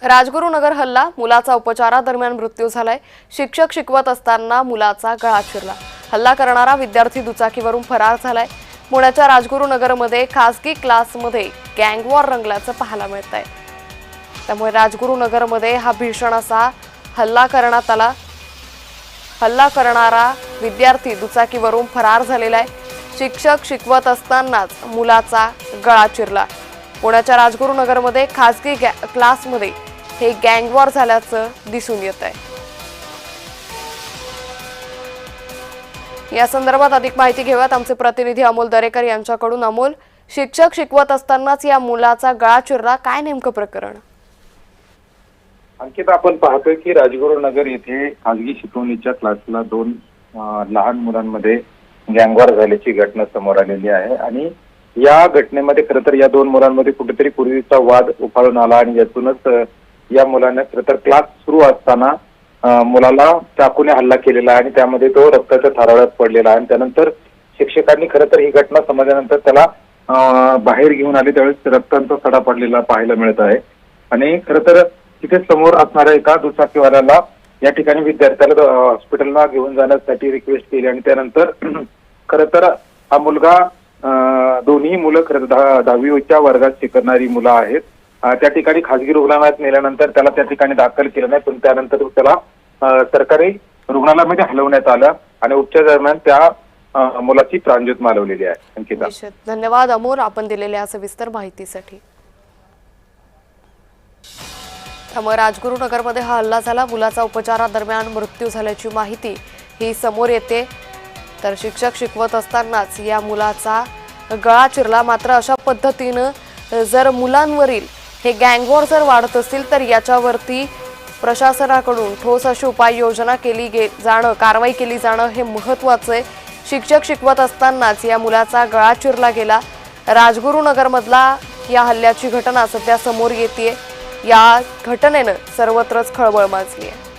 राजगुरुनगर हल्ला, मुलाचा उपचारादरम्यान मृत्यू झालाय। शिक्षक शिकवत असताना मुलाचा गळा चिरला। हल्ला करणारा विद्यार्थी दुचाकीवरून फरार झालाय। पुण्याच्या राजगुरुनगरमध्ये खासगी क्लासमध्ये गँगवॉर रंगल्याचं पाहायला मिळतंय। त्यामुळे राजगुरुनगरमध्ये हा भीषण असा हल्ला करण्यात आला। हल्ला करणारा विद्यार्थी दुचाकीवरून फरार झालेला आहे। शिक्षक शिकवत असतानाच मुलाचा गळा चिरला। पुण्याच्या राजगुरुनगरमध्ये खासगी क्लासमध्ये हे गँगवॉर झाल्याचं दिसून येत आहे। या संदर्भात अधिक माहिती घेऊयात आमचे प्रतिनिधी अमोल दरेकर यांच्याकडून। अमोल, शिक्षक शिकवत असतानाच या मुलाचा गळा चिरला, काय नेमकं प्रकरण? अंकिता, आपण पाहतोय की राजगुरुनगर येथे खासगी शिकवणीच्या क्लासला दोन लहान मुलांमध्ये गँगवॉर झाल्याची घटना समोर आलेली आहे। आणि या घटनेमध्ये खरं तर या दोन मुलांमध्ये कुठेतरी पूर्वीचा वाद उफाळून आला आणि यातूनच या मुलाने खरं तर क्लास सुरू असताना मुलाला चाकूने हल्ला केलेला आहे आणि त्यामध्ये तो रक्ताच्या थारोळ्यात पडलेला आहे। आणि त्यानंतर शिक्षकांनी खरं तर ही घटना समजल्यानंतर त्याला बाहेर घेऊन आले, त्यावेळेस रक्तांचा सडा पडलेला पाहायला मिळत आहे। आणि खरं तर तिथे समोर असणाऱ्या एका दुचाकीवाल्याला या ठिकाणी विद्यार्थ्याला हॉस्पिटलला घेऊन जाण्यासाठी रिक्वेस्ट केली आणि त्यानंतर खरं तर हा मुलगा दोन्ही मुलं खरं 10वीच्या वर्गात शिकणारी मुलं आहेत। त्या ठिकाणी खासगी रुग्णालयात नेल्यानंतर त्याला त्या ठिकाणी दाखल केलं नाही, पण त्यानंतर त्याला सरकारी रुग्णालयामध्ये हलवण्यात आलं आणि उपचार दरम्यान त्या मुलाची प्राणज्योत मालवलेली आहे। अंकिता, धन्यवाद अमोल, आपण दिलेल्या सविस्तर माहितीसाठी। त्यामुळे राजगुरुनगरमध्ये हा हल्ला झाला। मुलाचा उपचारादरम्यान मृत्यू झाल्याची माहिती ही समोर येते। तर शिक्षक शिकवत असतानाच या मुलाचा गळा चिरला। मात्र अशा पद्धतीनं जर मुलांवरील हे गँगवॉर जर वाढत असतील तर याच्यावरती प्रशासनाकडून ठोस अशी उपाययोजना केली जाणं, कारवाई केली जाणं हे महत्त्वाचं आहे। शिक्षक शिकवत असतानाच या मुलाचा गळा चिरला गेला। राजगुरुनगरमधला या हल्ल्याची घटना सध्या समोर येतेय। या घटनेनं सर्वत्रच खळबळ माजली आहे।